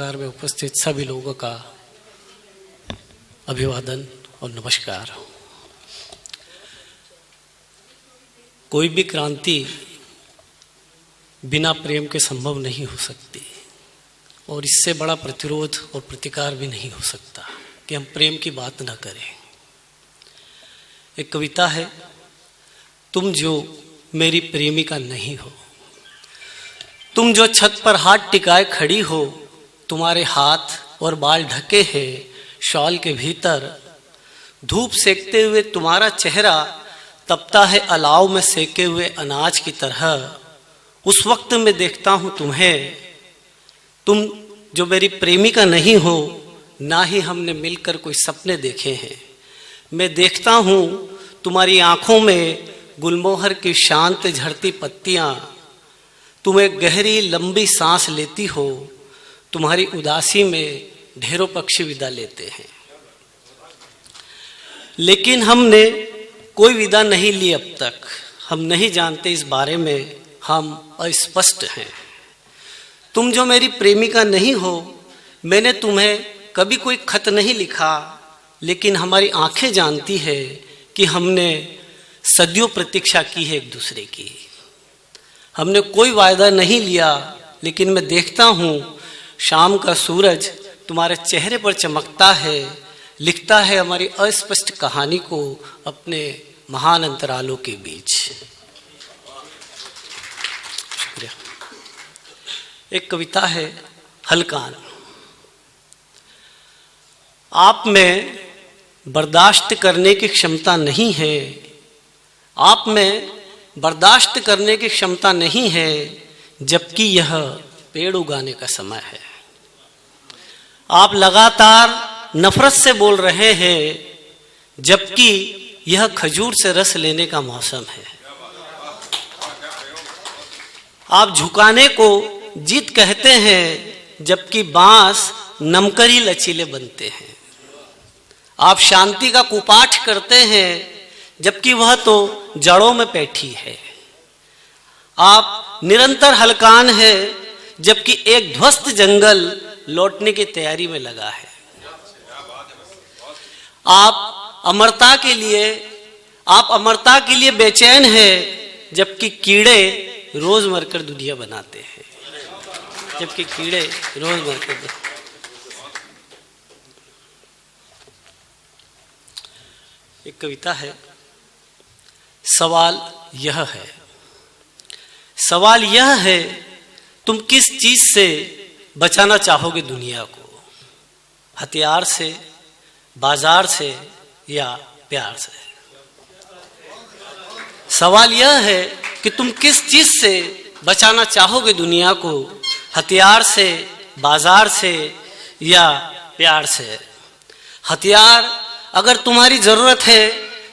सभागार में उपस्थित सभी लोगों का अभिवादन और नमस्कार। कोई भी क्रांति बिना प्रेम के संभव नहीं हो सकती और इससे बड़ा प्रतिरोध और प्रतिकार भी नहीं हो सकता कि हम प्रेम की बात ना करें। एक कविता है, तुम जो मेरी प्रेमिका नहीं हो, तुम जो छत पर हाथ टिकाए खड़ी हो, तुम्हारे हाथ और बाल ढके हैं शॉल के भीतर, धूप सेकते हुए तुम्हारा चेहरा तपता है अलाव में सेके हुए अनाज की तरह। उस वक्त मैं देखता हूँ तुम्हें, तुम जो मेरी प्रेमिका नहीं हो, ना ही हमने मिलकर कोई सपने देखे हैं। मैं देखता हूँ तुम्हारी आंखों में गुलमोहर की शांत झड़ती पत्तियाँ, तुम एक गहरी लंबी सांस लेती हो, तुम्हारी उदासी में ढेरों पक्षी विदा लेते हैं। लेकिन हमने कोई विदा नहीं ली अब तक, हम नहीं जानते इस बारे में, हम अस्पष्ट हैं। तुम जो मेरी प्रेमिका नहीं हो, मैंने तुम्हें कभी कोई खत नहीं लिखा, लेकिन हमारी आंखें जानती है कि हमने सदियों प्रतीक्षा की है एक दूसरे की। हमने कोई वायदा नहीं लिया, लेकिन मैं देखता हूँ शाम का सूरज तुम्हारे चेहरे पर चमकता है, लिखता है हमारी अस्पष्ट कहानी को अपने महान अंतरालों के बीच। शुक्रिया। एक कविता है, हलकान। आप में बर्दाश्त करने की क्षमता नहीं है, आप में बर्दाश्त करने की क्षमता नहीं है, जबकि यह पेड़ उगाने का समय है। आप लगातार नफरत से बोल रहे हैं, जबकि यह खजूर से रस लेने का मौसम है। आप झुकाने को जीत कहते हैं, जबकि बांस नमकर ही लचीले बनते हैं। आप शांति का कुपाठ करते हैं, जबकि वह तो जड़ों में बैठी है। आप निरंतर हलकान है, जबकि एक ध्वस्त जंगल लौटने की तैयारी में लगा है। आप अमरता के लिए बेचैन है, जबकि कीड़े रोज मरकर दुनिया बनाते हैं। जबकि कीड़े रोज मरकर। एक कविता है, सवाल यह है, तुम किस चीज से बचाना चाहोगे दुनिया को? हथियार से, बाजार से या प्यार से? सवाल यह है कि तुम किस चीज से बचाना चाहोगे दुनिया को? हथियार से, बाजार से या प्यार से? हथियार अगर तुम्हारी जरूरत है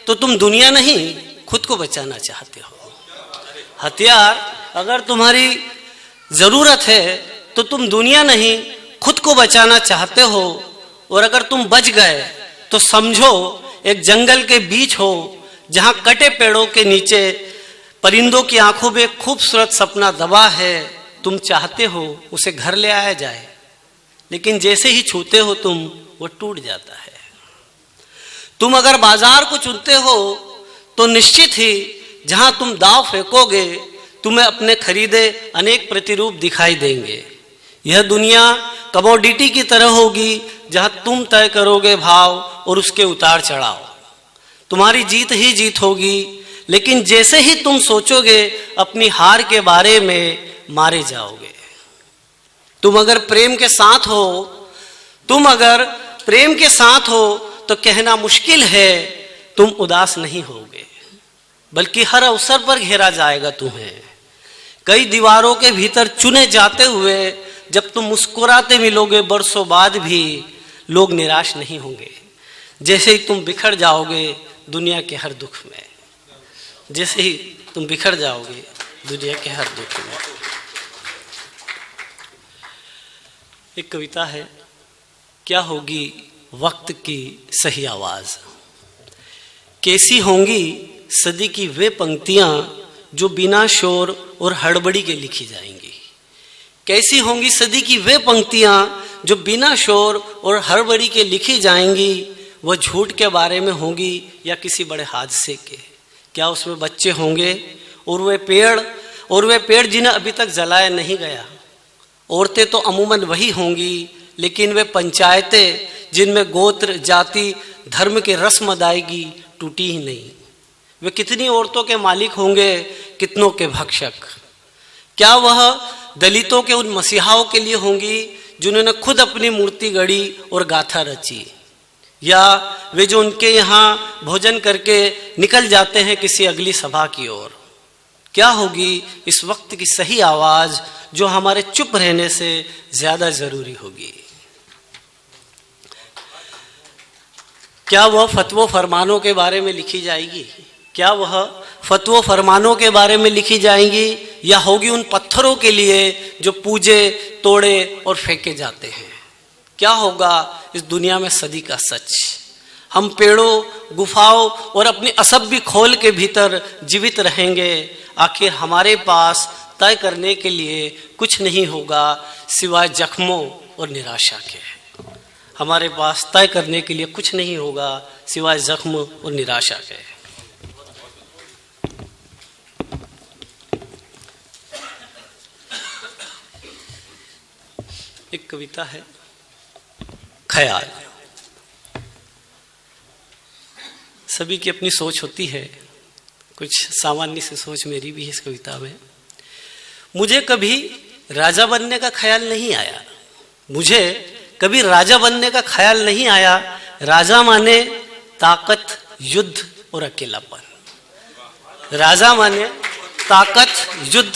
तो तुम दुनिया नहीं खुद को बचाना चाहते हो। हथियार अगर तुम्हारी जरूरत है तो तुम दुनिया नहीं खुद को बचाना चाहते हो। और अगर तुम बच गए तो समझो एक जंगल के बीच हो, जहां कटे पेड़ों के नीचे परिंदों की आंखों में खूबसूरत सपना दबा है। तुम चाहते हो उसे घर ले आया जाए, लेकिन जैसे ही छूते हो तुम, वो टूट जाता है। तुम अगर बाजार को चुनते हो तो निश्चित ही जहां तुम दाव फेंकोगे, तुम्हें अपने खरीदे अनेक प्रतिरूप दिखाई देंगे। यह दुनिया कमोडिटी की तरह होगी, जहां तुम तय करोगे भाव और उसके उतार चढ़ाव। तुम्हारी जीत ही जीत होगी, लेकिन जैसे ही तुम सोचोगे अपनी हार के बारे में, मारे जाओगे। तुम अगर प्रेम के साथ हो तो कहना मुश्किल है, तुम उदास नहीं होगे, बल्कि हर अवसर पर घेरा जाएगा तुम्हें। कई दीवारों के भीतर चुने जाते हुए जब तुम मुस्कुराते मिलोगे बरसों बाद भी, लोग निराश नहीं होंगे। जैसे ही तुम बिखर जाओगे दुनिया के हर दुख में, जैसे ही तुम बिखर जाओगे दुनिया के हर दुख में। एक कविता है, क्या होगी वक्त की सही आवाज? कैसी होंगी सदी की वे पंक्तियां जो बिना शोर और हड़बड़ी के लिखी जाएंगी? कैसी होंगी सदी की वे पंक्तियां जो बिना शोर और हड़बड़ी के लिखी जाएंगी वह झूठ के बारे में होंगी या किसी बड़े हादसे के? क्या उसमें बच्चे होंगे और वे पेड़ जिन्हें अभी तक जलाया नहीं गया? औरतें तो अमूमन वही होंगी, लेकिन वे पंचायतें जिनमें गोत्र, जाति, धर्म की रस्म अदायगी टूटी ही नहीं। वे कितनी औरतों के मालिक होंगे, कितनों के भक्षक? क्या वह दलितों के उन मसीहाओं के लिए होंगी जिन्होंने खुद अपनी मूर्ति गढ़ी और गाथा रची? या वे जो उनके यहाँ भोजन करके निकल जाते हैं किसी अगली सभा की ओर? क्या होगी इस वक्त की सही आवाज जो हमारे चुप रहने से ज्यादा जरूरी होगी? क्या वह फतवा फरमानों के बारे में लिखी जाएगी? क्या वह फतवा फरमानों के बारे में लिखी जाएंगी या होगी उन पत्थरों के लिए जो पूजे, तोड़े और फेंके जाते हैं? क्या होगा इस दुनिया में सदी का सच? हम पेड़ों, गुफाओं और अपनी असभ्य खोल के भीतर जीवित रहेंगे। आखिर हमारे पास तय करने के लिए कुछ नहीं होगा सिवाय जख्मों और निराशा के। हमारे पास तय करने के लिए कुछ नहीं होगा सिवाय जख्म और निराशा के। एक कविता है, ख्याल। सभी की अपनी सोच होती है, कुछ सामान्य सी सोच मेरी भी है इस कविता में। मुझे कभी राजा बनने का ख्याल नहीं आया। मुझे कभी राजा बनने का ख्याल नहीं आया। राजा माने ताकत, युद्ध और अकेलापन। राजा माने ताकत, युद्ध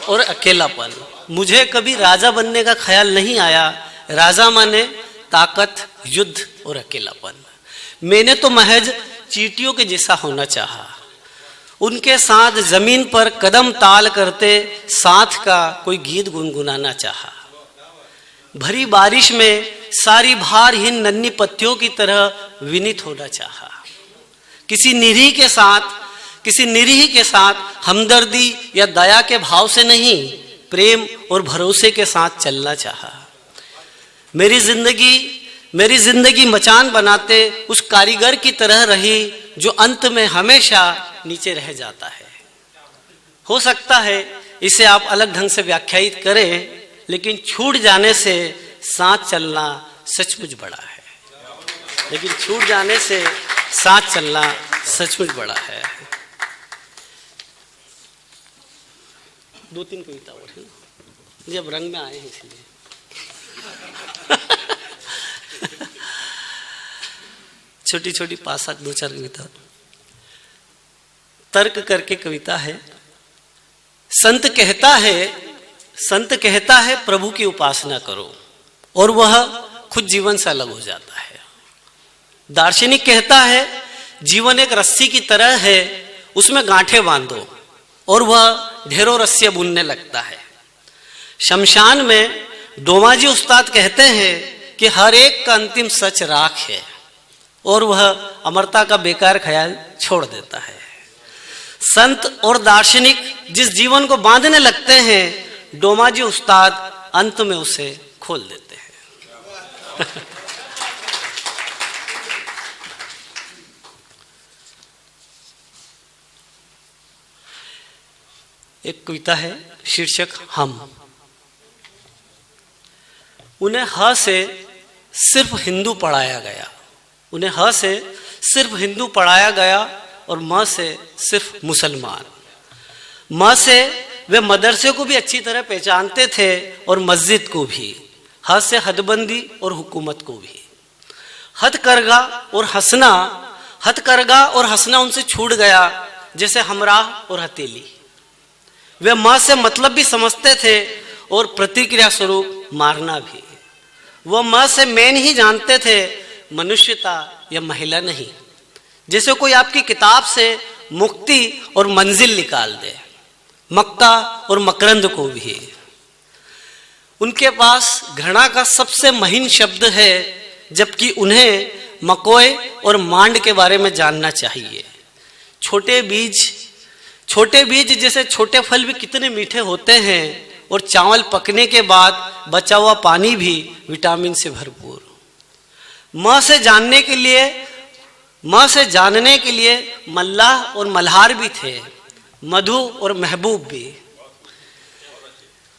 और अकेलापन। मुझे कभी राजा बनने का ख्याल नहीं आया। राजा माने ताकत, युद्ध और अकेलापन। मैंने तो महज चींटियों के जैसा होना चाहा, उनके साथ जमीन पर कदम ताल करते साथ का कोई गीत गुनगुनाना चाहा। भरी बारिश में सारी भारहीन नन्ही पत्तियों की तरह विनीत होना चाहा। किसी निरीह के साथ हमदर्दी या दया के भाव से नहीं, प्रेम और भरोसे के साथ चलना चाहा। मेरी जिंदगी मचान बनाते उस कारीगर की तरह रही जो अंत में हमेशा नीचे रह जाता है। हो सकता है इसे आप अलग ढंग से व्याख्यायित करें, लेकिन छूट जाने से साथ चलना सचमुच बड़ा है। लेकिन छूट जाने से साथ चलना सचमुच बड़ा है। 2-3 कविता और है ना, जब रंग में आए हैं इसलिए। छोटी छोटी 5-7 2-4 कविता। तर्क करके कविता है। संत कहता है प्रभु की उपासना करो, और वह खुद जीवन से अलग हो जाता है। दार्शनिक कहता है जीवन एक रस्सी की तरह है, उसमें गांठें बांधो, और वह ढेरों रस्सियां बुनने लगता है। शमशान में डोमाजी उस्ताद कहते हैं कि हर एक का अंतिम सच राख है, और वह अमरता का बेकार ख्याल छोड़ देता है। संत और दार्शनिक जिस जीवन को बांधने लगते हैं, डोमाजी उस्ताद अंत में उसे खोल देते हैं। एक कविता है, शीर्षक हम। उन्हें ह से सिर्फ हिंदू पढ़ाया गया। उन्हें ह से सिर्फ हिंदू पढ़ाया गया और म से सिर्फ मुसलमान। म से वे मदरसे को भी अच्छी तरह पहचानते थे और मस्जिद को भी। ह से हदबंदी और हुकूमत को भी। हथकरघा और हंसना उनसे छूट गया जैसे हमराह और हथेली। वे म से मतलब भी समझते थे और प्रतिक्रिया स्वरूप मारना भी। वह म से मैन ही जानते थे, मनुष्यता या महिला नहीं। जैसे कोई आपकी किताब से मुक्ति और मंजिल निकाल दे, मक्का और मकरंद को भी। उनके पास घृणा का सबसे महीन शब्द है, जबकि उन्हें मकोए और मांड के बारे में जानना चाहिए। छोटे बीज जैसे छोटे फल भी कितने मीठे होते हैं, और चावल पकने के बाद बचा हुआ पानी भी विटामिन से भरपूर। मां से जानने के लिए मल्लाह और मल्हार भी थे, मधु और महबूब भी।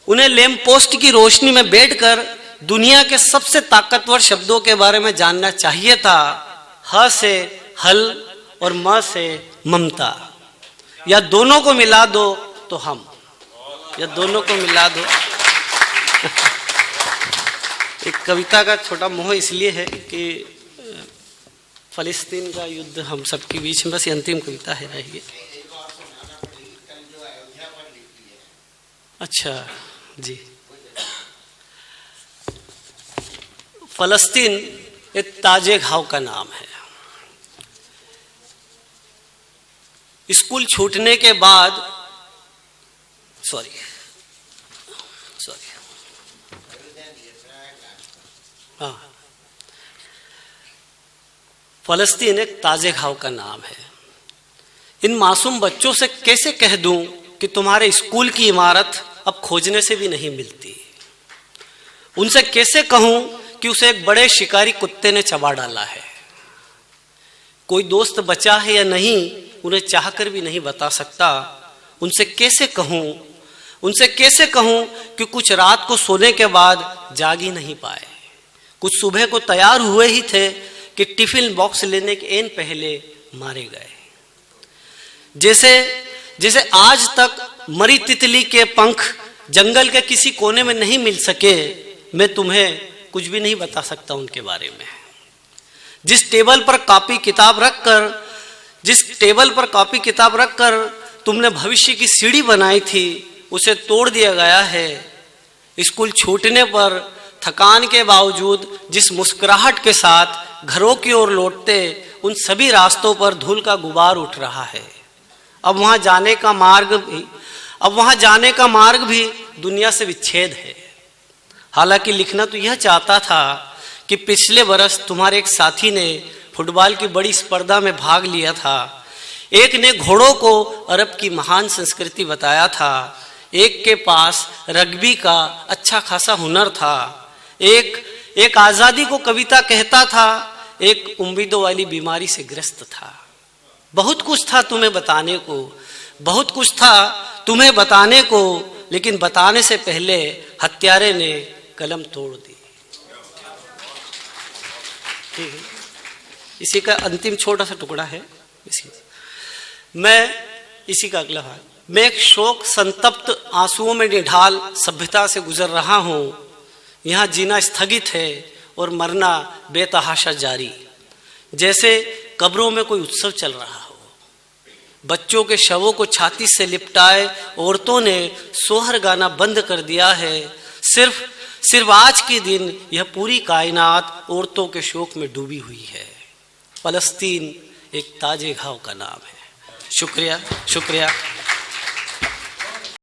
उन्हें लैंप पोस्ट की रोशनी में बैठकर दुनिया के सबसे ताकतवर शब्दों के बारे में जानना चाहिए था। ह से हल और म से ममता, या दोनों को मिला दो तो हम, या दोनों को मिला दो। एक कविता का छोटा मोह इसलिए है कि फलस्तीन का युद्ध हम सबके बीच में, बस ये अंतिम कविता है रही। अच्छा जी, फलस्तीन एक ताजे घाव का नाम है। स्कूल छूटने के बाद सॉरी हाँ, फलस्तीन एक ताजे घाव का नाम है। इन मासूम बच्चों से कैसे कह दूं कि तुम्हारे स्कूल की इमारत अब खोजने से भी नहीं मिलती। उनसे कैसे कहूं कि उसे एक बड़े शिकारी कुत्ते ने चबा डाला है। कोई दोस्त बचा है या नहीं उन्हें चाहकर भी नहीं बता सकता। उनसे कैसे कहूं कि कुछ रात को सोने के बाद जाग ही नहीं पाए। कुछ सुबह को तैयार हुए ही थे कि टिफिन बॉक्स लेने के एन पहले मारे गए। जैसे आज तक मरी तितली के पंख जंगल के किसी कोने में नहीं मिल सके, मैं तुम्हें कुछ भी नहीं बता सकता उनके बारे में। जिस टेबल पर कॉपी किताब रखकर तुमने भविष्य की सीढ़ी बनाई थी, उसे तोड़ दिया गया है। स्कूल छूटने पर थकान के बावजूद जिस मुस्कुराहट के साथ घरों की ओर लौटते, उन सभी रास्तों पर धूल का गुबार उठ रहा है। अब वहां जाने का मार्ग भी दुनिया से विच्छेद है। हालांकि लिखना तो यह चाहता था कि पिछले बरस तुम्हारे एक साथी ने फुटबॉल की बड़ी स्पर्धा में भाग लिया था। एक ने घोड़ों को अरब की महान संस्कृति बताया था, एक के पास रग्बी का अच्छा खासा हुनर था, एक आजादी को कविता कहता था, एक उम्मीदों वाली बीमारी से ग्रस्त था। बहुत कुछ था तुम्हें बताने को, लेकिन बताने से पहले हत्यारे ने कलम तोड़ दी। ठीक है, इसी का अंतिम छोटा सा टुकड़ा है। इसी का अगला भाग। मैं एक शोक संतप्त आंसुओं में निढाल सभ्यता से गुजर रहा हूं। यहाँ जीना स्थगित है और मरना बेतहाशा जारी। जैसे कब्रों में कोई उत्सव चल रहा हो। बच्चों के शवों को छाती से लिपटाए औरतों ने सोहर गाना बंद कर दिया है। सिर्फ आज के दिन यह पूरी कायनात औरतों के शोक में डूबी हुई है। फलस्तीन एक ताजे घाव का नाम है। शुक्रिया।